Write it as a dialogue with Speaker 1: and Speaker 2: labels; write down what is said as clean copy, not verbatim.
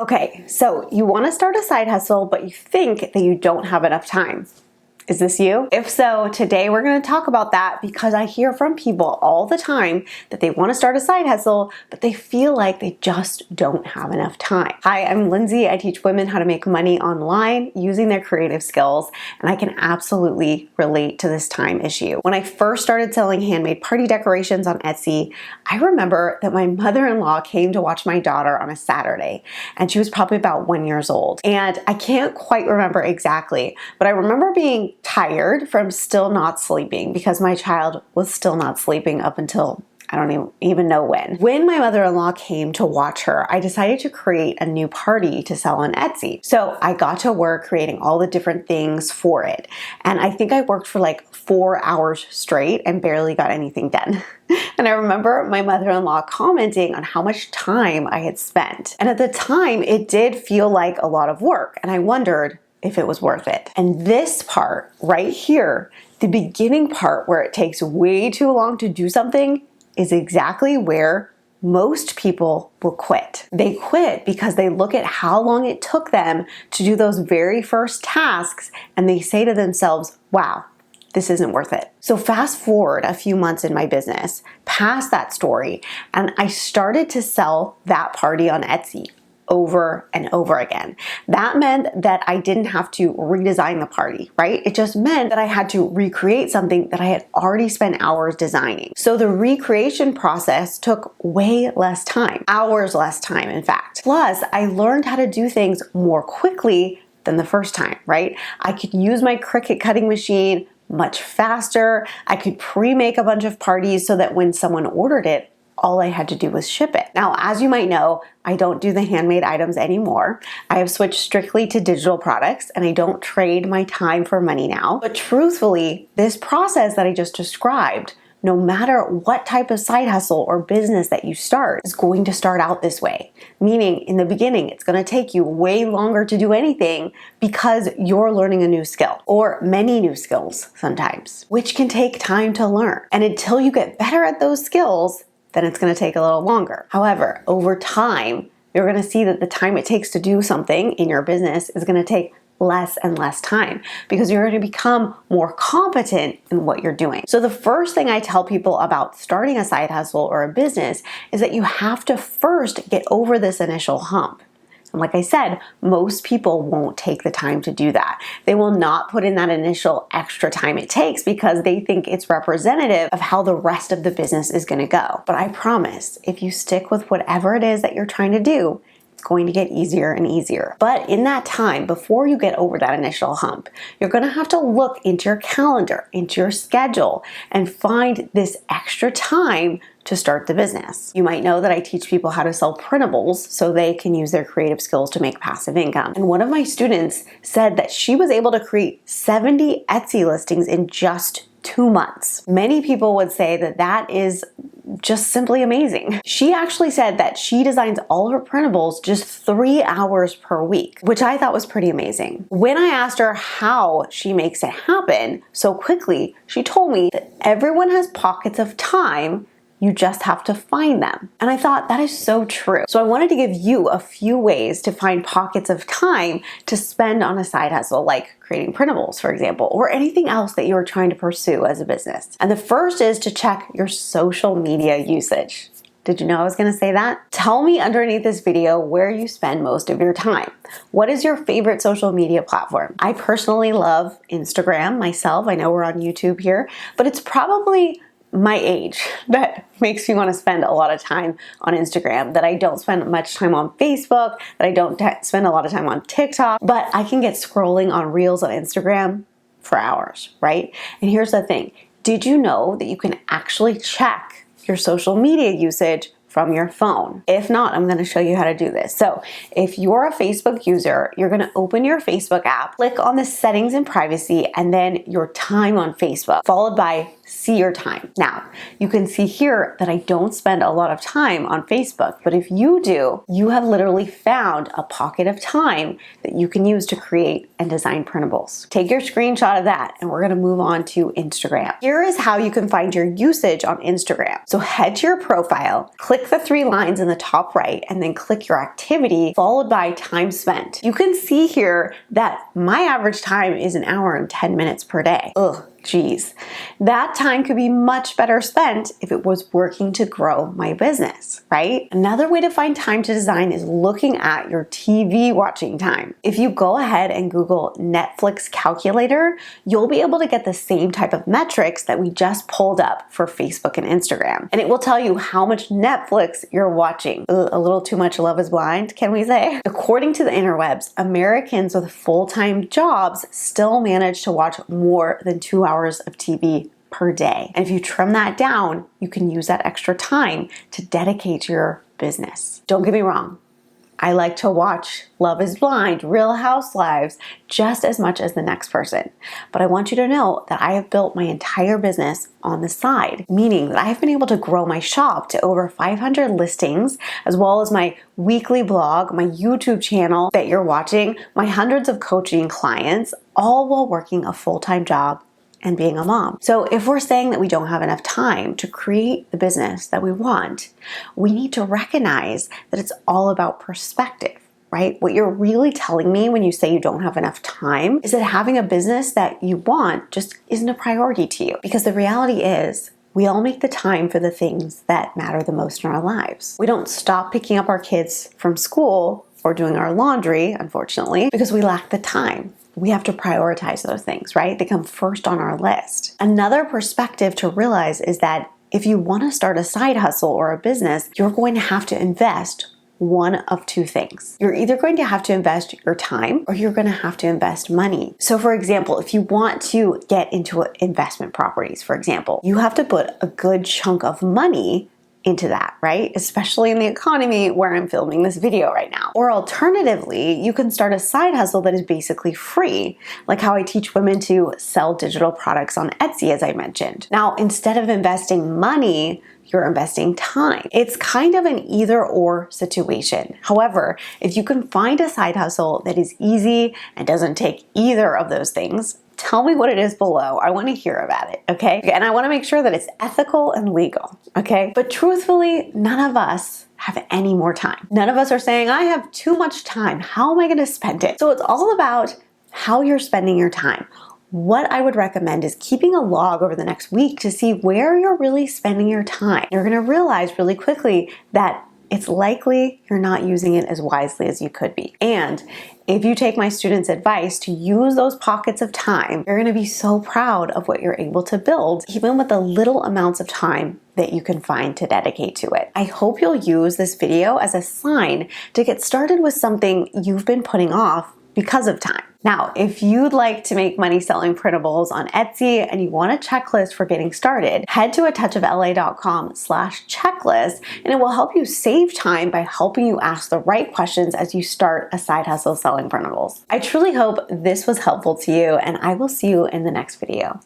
Speaker 1: Okay, so you want to start a side hustle, but you think that you don't have enough time. Is this you? If so, today we're going to talk about that because I hear from people all the time that they want to start a side hustle, but they feel like they just don't have enough time. Hi, I'm Lindsay. I teach women how to make money online using their creative skills, and I can absolutely relate to this time issue. When I first started selling handmade party decorations on Etsy, I remember that my mother-in-law came to watch my daughter on a Saturday, and she was probably about 1 year old. And I can't quite remember exactly, but I remember being tired from still not sleeping because my child was still not sleeping up until I don't even know when. When my mother-in-law came to watch her, I decided to create a new party to sell on Etsy. So I got to work creating all the different things for it. And I think I worked for like 4 hours straight and barely got anything done. And I remember my mother-in-law commenting on how much time I had spent. And at the time, it did feel like a lot of work. And I wondered if it was worth it. And this part right here, the beginning part where it takes way too long to do something, is exactly where most people will quit. They quit because they look at how long it took them to do those very first tasks and they say to themselves, wow, this isn't worth it. So fast forward a few months in my business, past that story, and I started to sell that party on Etsy over and over again. That meant that I didn't have to redesign the party, right? It just meant that I had to recreate something that I had already spent hours designing. So the recreation process took way less time, hours less time, in fact. Plus, I learned how to do things more quickly than the first time, right? I could use my Cricut cutting machine much faster. I could pre-make a bunch of parties so that when someone ordered it, all I had to do was ship it. Now, as you might know, I don't do the handmade items anymore. I have switched strictly to digital products and I don't trade my time for money now. But truthfully, this process that I just described, no matter what type of side hustle or business that you start, is going to start out this way. Meaning, in the beginning, it's going to take you way longer to do anything because you're learning a new skill, or many new skills sometimes, which can take time to learn. And until you get better at those skills, then it's going to take a little longer. However, over time, you're going to see that the time it takes to do something in your business is going to take less and less time because you're going to become more competent in what you're doing. So the first thing I tell people about starting a side hustle or a business is that you have to first get over this initial hump. And like I said, most people won't take the time to do that. They will not put in that initial extra time it takes because they think it's representative of how the rest of the business is going to go. But I promise, if you stick with whatever it is that you're trying to do, it's going to get easier and easier. But in that time, before you get over that initial hump, you're going to have to look into your calendar, into your schedule, and find this extra time to start the business. You might know that I teach people how to sell printables so they can use their creative skills to make passive income. And one of my students said that she was able to create 70 Etsy listings in just 2 months. Many people would say that that is just simply amazing. She actually said that she designs all her printables just 3 hours per week, which I thought was pretty amazing. When I asked her how she makes it happen so quickly, she told me that everyone has pockets of time. You just have to find them. And I thought that is so true. So I wanted to give you a few ways to find pockets of time to spend on a side hustle, like creating printables, for example, or anything else that you're trying to pursue as a business. And the first is to check your social media usage. Did you know I was going to say that? Tell me underneath this video where you spend most of your time. What is your favorite social media platform? I personally love Instagram myself. I know we're on YouTube here, but it's probably my age that makes me want to spend a lot of time on Instagram, that I don't spend much time on Facebook, that I don't spend a lot of time on TikTok, but I can get scrolling on Reels on Instagram for hours, right? And here's the thing. Did you know that you can actually check your social media usage from your phone? If not, I'm going to show you how to do this. So if you're a Facebook user, you're going to open your Facebook app, click on the settings and privacy, and then your time on Facebook, followed by see your time. Now, you can see here that I don't spend a lot of time on Facebook, but if you do, you have literally found a pocket of time that you can use to create and design printables. Take your screenshot of that, and we're gonna move on to Instagram. Here is how you can find your usage on Instagram. So head to your profile, click Click the 3 lines in the top right and then click your activity followed by time spent. You can see here that my average time is 1 hour and 10 minutes per day. Ugh. Geez, that time could be much better spent if it was working to grow my business, right? Another way to find time to design is looking at your TV watching time. If you go ahead and Google Netflix calculator, you'll be able to get the same type of metrics that we just pulled up for Facebook and Instagram. And it will tell you how much Netflix you're watching. Ugh, a little too much Love is Blind, can we say? According to the interwebs, Americans with full-time jobs still manage to watch more than 2 hours of TV per day. And if you trim that down, you can use that extra time to dedicate to your business. Don't get me wrong. I like to watch Love is Blind, Real Housewives, just as much as the next person. But I want you to know that I have built my entire business on the side, meaning that I have been able to grow my shop to over 500 listings, as well as my weekly blog, my YouTube channel that you're watching, my hundreds of coaching clients, all while working a full-time job and being a mom. So if we're saying that we don't have enough time to create the business that we want, we need to recognize that it's all about perspective, right? What you're really telling me when you say you don't have enough time is that having a business that you want just isn't a priority to you. Because the reality is, we all make the time for the things that matter the most in our lives. We don't stop picking up our kids from school or doing our laundry, unfortunately, because we lack the time. We have to prioritize those things, right? They come first on our list. Another perspective to realize is that if you want to start a side hustle or a business, you're going to have to invest one of 2 things. You're either going to have to invest your time or you're going to have to invest money. So for example, if you want to get into investment properties, for example, you have to put a good chunk of money into that, right? Especially in the economy where I'm filming this video right now. Or alternatively, you can start a side hustle that is basically free, like how I teach women to sell digital products on Etsy, as I mentioned. Now, instead of investing money, you're investing time. It's kind of an either or situation. However, if you can find a side hustle that is easy and doesn't take either of those things, tell me what it is below. I want to hear about it, okay? And I want to make sure that it's ethical and legal, okay? But truthfully, none of us have any more time. None of us are saying, I have too much time. How am I going to spend it? So it's all about how you're spending your time. What I would recommend is keeping a log over the next week to see where you're really spending your time. You're going to realize really quickly that it's likely you're not using it as wisely as you could be. And if you take my students' advice to use those pockets of time, you're going to be so proud of what you're able to build, even with the little amounts of time that you can find to dedicate to it. I hope you'll use this video as a sign to get started with something you've been putting off because of time. Now, if you'd like to make money selling printables on Etsy and you want a checklist for getting started, head to atouchofla.com/checklist and it will help you save time by helping you ask the right questions as you start a side hustle selling printables. I truly hope this was helpful to you and I will see you in the next video.